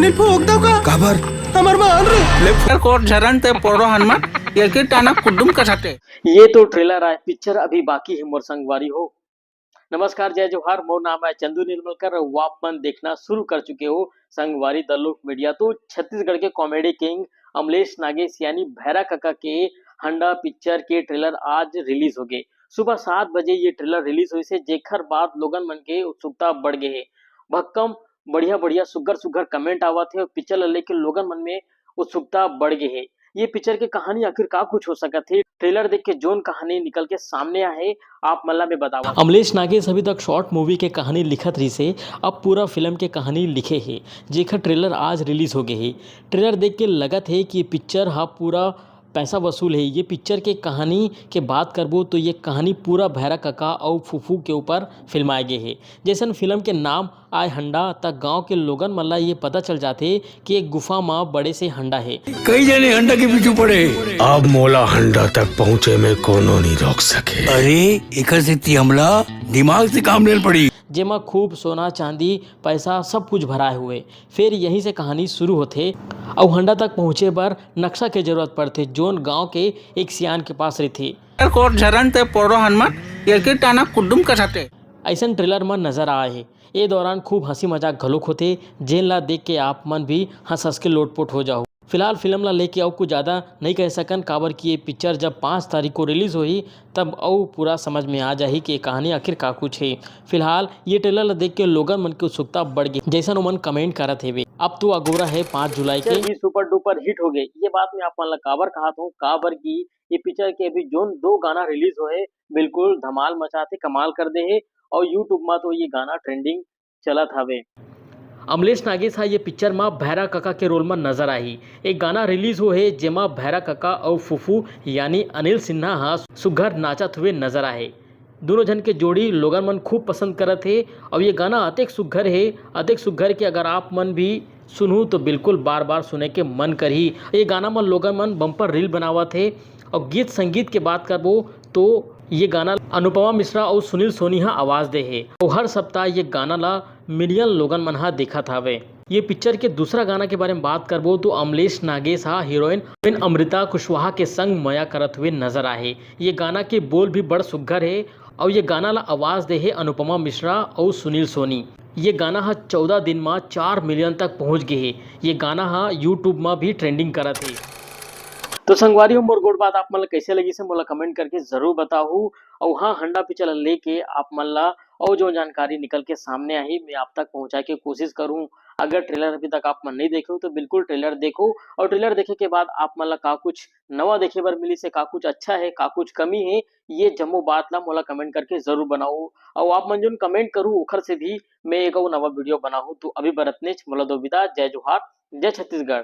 Minute भोग दाव का काबर हमार मान रे लेफ्टर कोट झरण ते पोरो हनुमान ये टाना कुडुम कसाते। ये तो ट्रेलर है, पिक्चर अभी बाकी है मोर संगवारी हो। नमस्कार, जय जोहार, मोर नाम है चंदू निर्मलकर। वापमन देखना शुरू कर चुके हो संगवारी द लुक मीडिया। तो छत्तीसगढ़ के कॉमेडी किंग अमलेश नागेश यानी भैरा काका के हंडा पिक्चर के ट्रेलर आज रिलीज हो गए। सुबह 7 बजे ये ट्रेलर रिलीज हुई से जेखर बाद लोगन मन के उत्सुकता बढ़ गए है। भक्कम बढ़िया बढ़िया सुगर सुगर कमेंट आवत है और पिक्चर ला लेके लोगन मन में उत्सुकता बढ़ गए है। ये पिक्चर की कहानी आखिर का कुछ हो सकत है, ट्रेलर देख के जोन कहानी निकल के सामने आए आप मल्ला में बतावा। अमलेश नागेश अभी तक शॉर्ट मूवी के कहानी लिखत रही से अब पूरा फिल्म के कहानी लिखे है, जेकर ट्रेलर आज रिलीज हो गए है। ट्रेलर देख के लगत है कि पिक्चर हा पूरा पैसा वसूल है। ये पिक्चर के कहानी के बात करबो तो ये कहानी पूरा भैरा काका और फूफू के ऊपर फिल्माए गए है। जैसन फिल्म के नाम आय हंडा तक गांव के लोगन मल्ला ये पता चल जाते कि एक गुफा में बड़े से हंडा है। कई जने हंडा के पीछे पड़े अब मोला हंडा तक पहुँचे में कोनो नहीं रोक सके। अरे एकर से हमला दिमाग से काम लेल पड़ी, जेमा खूब सोना चांदी पैसा सब कुछ भराए हुए। फिर यहीं से कहानी शुरू होते और हंडा तक पहुँचे बर नक्शा के जरूरत पड़ते जोन गांव के एक सियान के पास रहती। कोट झरण ते पोरो हनुमान ये टाना कुडुम कसाते। ऐसा ट्रेलर में नजर आए है। ये दौरान खूब हंसी मजाक घलोक होते जेन ला देख के आप मन भी हंस हंस के लोटपोट हो जाओ। फिलहाल फिल्म ला लेके और कुछ ज़्यादा नहीं कह सकन, काबर कि ये पिक्चर जब 5 तारीख को रिलीज हुई तब और पूरा समझ में आ जाही कि ये कहानी आखिर का कुछ है। फिलहाल ये ट्रेलर ला देख के लोगन मन की उत्सुकता बढ़ गई, जैसा उमन कमेंट करत है। अब तो अगोरा है 5 जुलाई के पिक्चर भी सुपर डुपर हिट हो गए। ये बात मैं आप मन ला काबर कहा हूँ, काबर की ये पिक्चर के अभी जोन 2 गाना रिलीज हुए बिल्कुल धमाल मचाते कमाल कर दे है और यूट्यूब में तो ये गाना ट्रेंडिंग चलत हवे। अमलेश नागेश हा ये पिक्चर में भैरा काका के रोल में नजर आई। एक गाना रिलीज हो है जेमा भैरा काका और फूफू यानी अनिल सिन्हा हा सुघर नाचत हुए नजर आए। दोनों जन के जोड़ी लोगन मन खूब पसंद करत है और ये गाना अतेक सुघर है, अतेक सुघर कि अगर आप मन भी सुनू तो बिल्कुल बार बार सुने के मन करही। ये गाना में लोगन मन बम्पर रील बनावत है। और गीत संगीत के बात करबो तो ये गाना अनुपमा मिश्रा और सुनील सोनी हा आवाज दे है और हर सप्ताह ये गाना ला मिलियन लोगन मन हा देखत हावे। ये पिक्चर के दूसरा गाना के बारे में बात करबो तो अमलेश नागेश हा हीरोइन अमृता कुशवाहा के संग मया करत हुए नजर आए। ये गाना के बोल भी बड़ सुघर है और ये गाना ला आवाज दे है अनुपमा मिश्रा और सुनील सोनी। ये गाना हा 14 दिन में 4 मिलियन तक पहुंच गए है। ये गाना हा यूट्यूब में भी ट्रेंडिंग करत है। तो संगवारी हो मोर गोड़ बात आप मन ला कैसे लगी से मोला कमेंट करके जरूर बताहू। और हाँ, हंडा पिक्चर लेके आप मन ला और जो जानकारी निकल के सामने आई मैं आप तक पहुंचा के कोशिश करूं। अगर ट्रेलर अभी तक आप मन नहीं देखे हो तो बिल्कुल ट्रेलर देखो और ट्रेलर देखे के बाद आप मन ला का कुछ नवा देखे बर मिली से का कुछ अच्छा है का कुछ कमी है ये जम्मो बात ला मोला कमेंट करके जरूर बनाओ। और आप मन जो कमेंट करूँ ओखर से भी मैं एक नवा वीडियो बनाऊ। तो अभी बरतने मोला दो विदा, जय जोहार, जय छत्तीसगढ़।